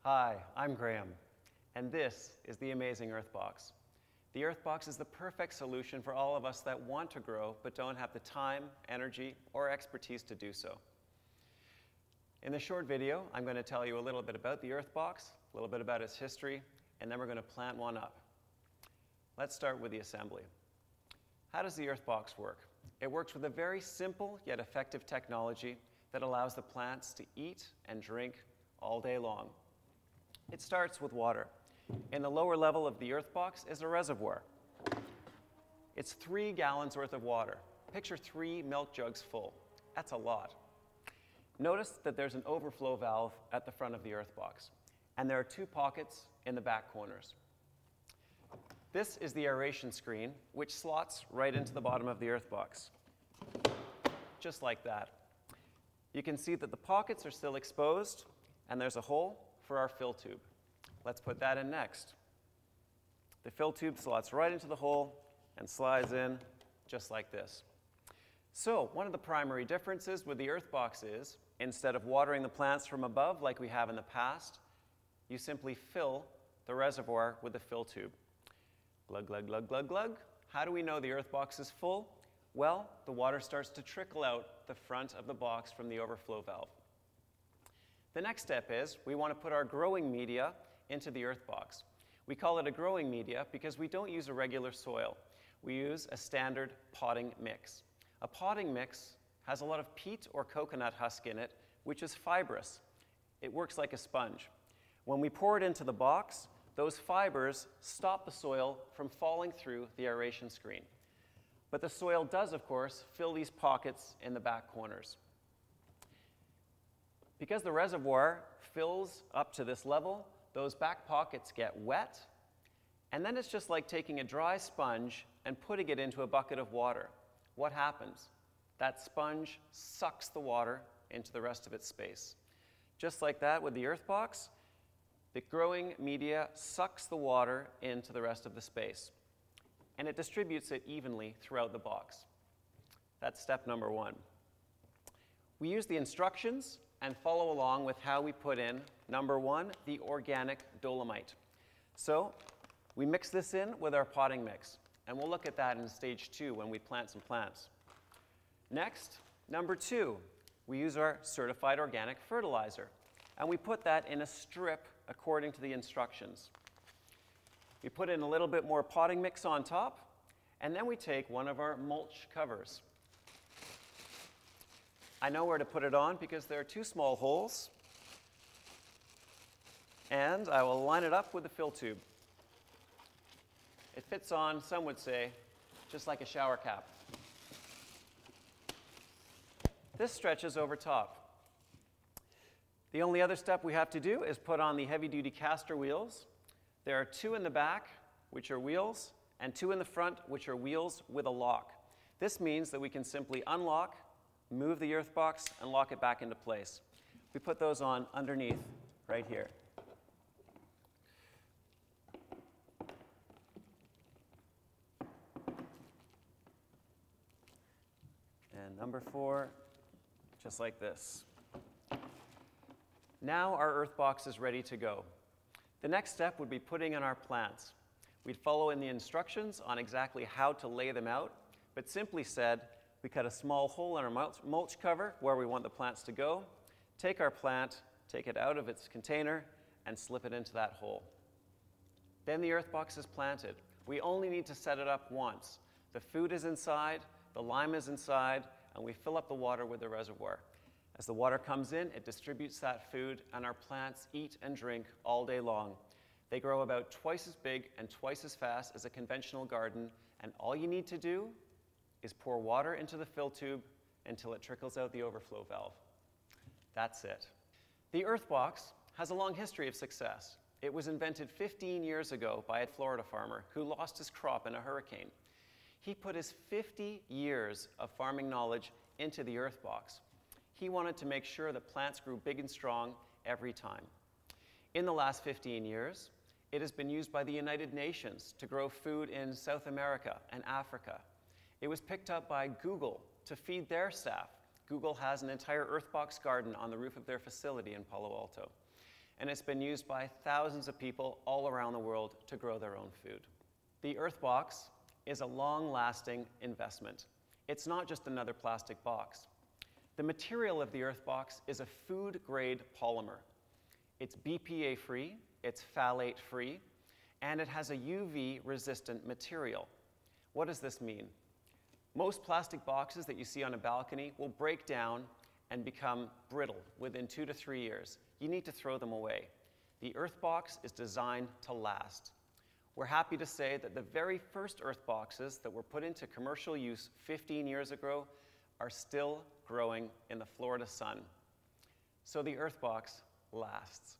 Hi, I'm Graham, and this is the amazing Earthbox. The Earthbox is the perfect solution for all of us that want to grow but don't have the time, energy, or expertise to do so. In this short video, I'm going to tell you a little bit about the Earthbox, a little bit about its history, and then we're going to plant one up. Let's start with the assembly. How does the Earthbox work? It works with a very simple yet effective technology that allows the plants to eat and drink all day long. It starts with water. In the lower level of the Earthbox is a reservoir. It's 3 gallons worth of water. Picture 3 milk jugs full. That's a lot. Notice that there's an overflow valve at the front of the Earthbox, and there are 2 pockets in the back corners. This is the aeration screen, which slots right into the bottom of the Earthbox, just like that. You can see that the pockets are still exposed, and there's a hole for our fill tube. Let's put that in next. The fill tube slots right into the hole and slides in just like this. So one of the primary differences with the Earthbox is, instead of watering the plants from above like we have in the past, you simply fill the reservoir with the fill tube. Glug, glug, glug, glug, glug. How do we know the Earthbox is full? Well, the water starts to trickle out the front of the box from the overflow valve. The next step is we want to put our growing media into the Earthbox. We call it a growing media because we don't use a regular soil. We use a standard potting mix. A potting mix has a lot of peat or coconut husk in it, which is fibrous. It works like a sponge. When we pour it into the box, those fibers stop the soil from falling through the aeration screen. But the soil does, of course, fill these pockets in the back corners. Because the reservoir fills up to this level, those back pockets get wet, and then it's just like taking a dry sponge and putting it into a bucket of water. What happens? That sponge sucks the water into the rest of its space. Just like that with the Earthbox, the growing media sucks the water into the rest of the space, and it distributes it evenly throughout the box. That's step number 1. We use the instructions and follow along with how we put in, number 1, the organic dolomite. So we mix this in with our potting mix, and we'll look at that in stage 2 when we plant some plants. Next, number 2, we use our certified organic fertilizer, and we put that in a strip according to the instructions. We put in a little bit more potting mix on top, and then we take one of our mulch covers. I know where to put it on because there are 2 small holes, and I will line it up with the fill tube. It fits on, some would say, just like a shower cap. This stretches over top. The only other step we have to do is put on the heavy-duty caster wheels. There are 2 in the back, which are wheels, and 2 in the front, which are wheels with a lock. This means that we can simply unlock, move the Earthbox, and lock it back into place. We put those on underneath, right here. And number 4, just like this. Now our Earthbox is ready to go. The next step would be putting in our plants. We'd follow in the instructions on exactly how to lay them out, but simply said, we cut a small hole in our mulch cover where we want the plants to go, take our plant, take it out of its container, and slip it into that hole. Then the Earthbox is planted. We only need to set it up once. The food is inside, the lime is inside, and we fill up the water with the reservoir. As the water comes in, it distributes that food, and our plants eat and drink all day long. They grow about twice as big and twice as fast as a conventional garden, and all you need to do is pour water into the fill tube until it trickles out the overflow valve. That's it. The Earthbox has a long history of success. It was invented 15 years ago by a Florida farmer who lost his crop in a hurricane. He put his 50 years of farming knowledge into the Earthbox. He wanted to make sure that plants grew big and strong every time. In the last 15 years, it has been used by the United Nations to grow food in South America and Africa. It was picked up by Google to feed their staff. Google has an entire Earthbox garden on the roof of their facility in Palo Alto. and it's been used by thousands of people all around the world to grow their own food. The Earthbox is a long-lasting investment. It's not just another plastic box. The material of the Earthbox is a food-grade polymer. It's BPA-free, it's phthalate-free, and it has a UV-resistant material. What does this mean? Most plastic boxes that you see on a balcony will break down and become brittle within 2 to 3 years. You need to throw them away. The Earthbox is designed to last. We're happy to say that the very first Earthboxes that were put into commercial use 15 years ago are still growing in the Florida sun. So the Earthbox lasts.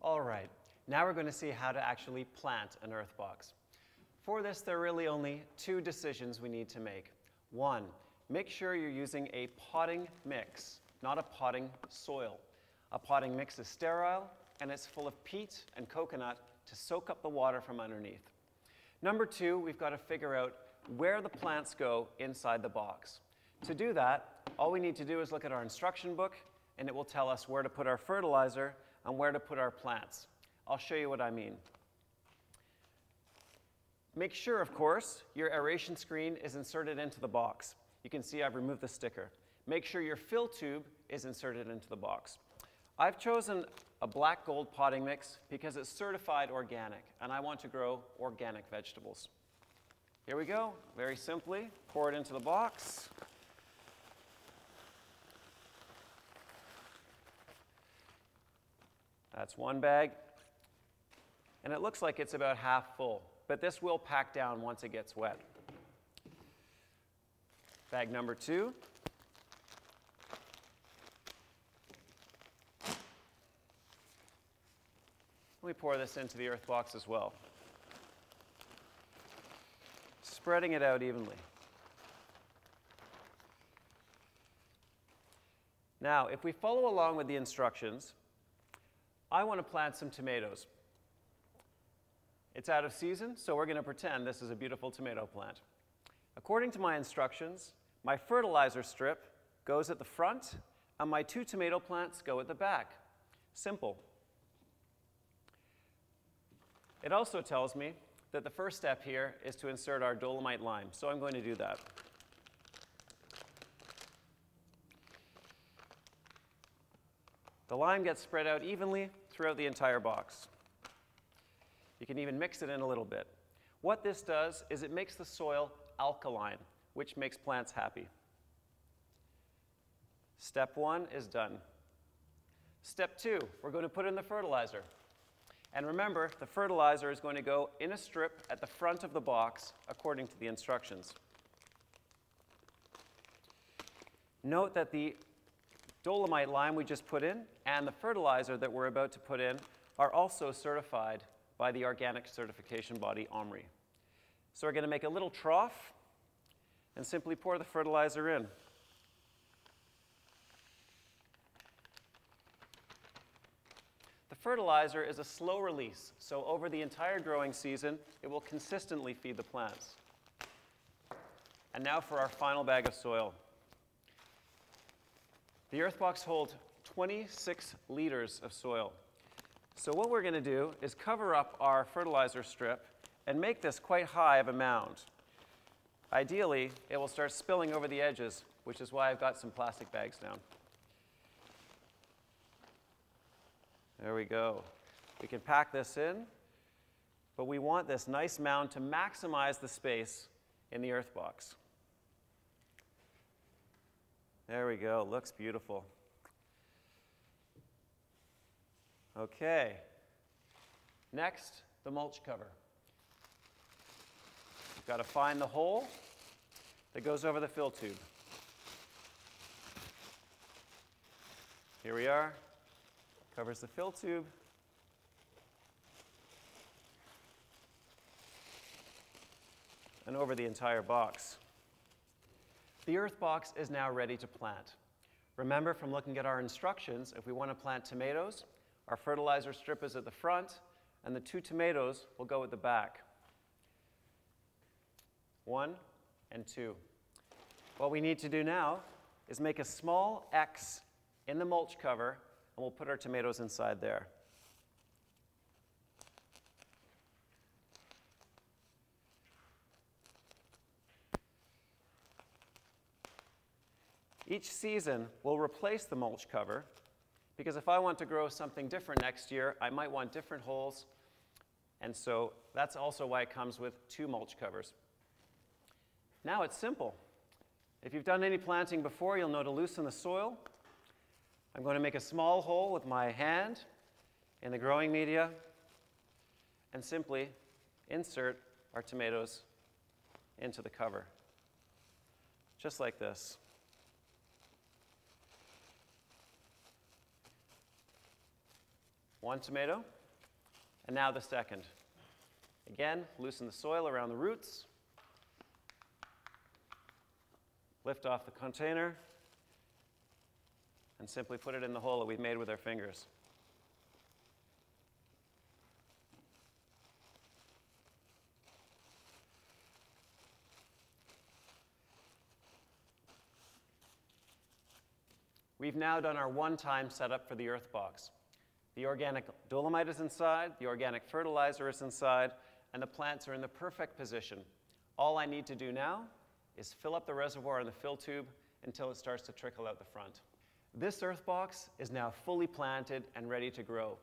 All right, now we're going to see how to actually plant an Earthbox. For this, there are really only 2 decisions we need to make. 1, make sure you're using a potting mix, not a potting soil. A potting mix is sterile, and it's full of peat and coconut to soak up the water from underneath. Number 2, we've got to figure out where the plants go inside the box. To do that, all we need to do is look at our instruction book, and it will tell us where to put our fertilizer and where to put our plants. I'll show you what I mean. Make sure, of course, your aeration screen is inserted into the box. You can see I've removed the sticker. Make sure your fill tube is inserted into the box. I've chosen a black gold potting mix because it's certified organic, and I want to grow organic vegetables. Here we go, very simply, pour it into the box. That's 1 bag, and it looks like it's about half full, but this will pack down once it gets wet. Bag number 2. We pour this into the Earthbox as well, spreading it out evenly. Now, if we follow along with the instructions, I want to plant some tomatoes. It's out of season, so we're going to pretend this is a beautiful tomato plant. According to my instructions, my fertilizer strip goes at the front, and my 2 tomato plants go at the back. Simple. It also tells me that the first step here is to insert our dolomite lime, so I'm going to do that. The lime gets spread out evenly throughout the entire box. You can even mix it in a little bit. What this does is it makes the soil alkaline, which makes plants happy. Step 1 is done. Step 2, we're going to put in the fertilizer. And remember, the fertilizer is going to go in a strip at the front of the box according to the instructions. Note that the dolomite lime we just put in and the fertilizer that we're about to put in are also certified by the organic certification body OMRI. So we're going to make a little trough and simply pour the fertilizer in. The fertilizer is a slow release, so over the entire growing season, it will consistently feed the plants. And now for our final bag of soil. The Earthbox holds 26 liters of soil. So what we're going to do is cover up our fertilizer strip and make this quite high of a mound. Ideally, it will start spilling over the edges, which is why I've got some plastic bags down. There we go. We can pack this in, but we want this nice mound to maximize the space in the Earthbox. There we go, looks beautiful. Okay, next, the mulch cover. You've got to find the hole that goes over the fill tube. Here we are, covers the fill tube. And over the entire box. The Earthbox is now ready to plant. Remember from looking at our instructions, if we want to plant tomatoes, our fertilizer strip is at the front, and the 2 tomatoes will go at the back. 1 and 2. What we need to do now is make a small X in the mulch cover, and we'll put our tomatoes inside there. Each season, we'll replace the mulch cover, because if I want to grow something different next year, I might want different holes, and so that's also why it comes with 2 mulch covers. Now it's simple. If you've done any planting before, you'll know to loosen the soil. I'm going to make a small hole with my hand in the growing media and simply insert our tomatoes into the cover, just like this. One tomato, and now the second. Again, loosen the soil around the roots. Lift off the container and simply put it in the hole that we've made with our fingers. We've now done our one-time setup for the Earthbox. The organic dolomite is inside, the organic fertilizer is inside, and the plants are in the perfect position. All I need to do now is fill up the reservoir in the fill tube until it starts to trickle out the front. This Earthbox is now fully planted and ready to grow.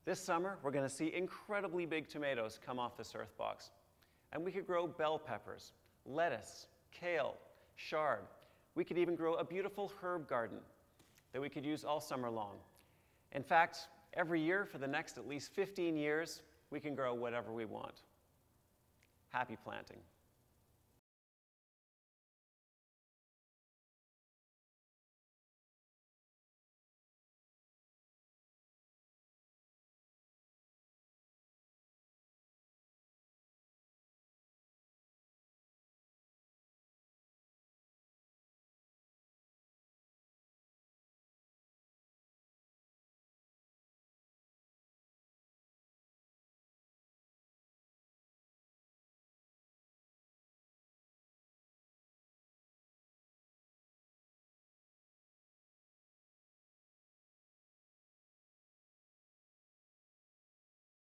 This summer, we're going to see incredibly big tomatoes come off this Earthbox. And we could grow bell peppers, lettuce, kale, chard. We could even grow a beautiful herb garden that we could use all summer long. In fact, every year for the next at least 15 years, we can grow whatever we want. Happy planting.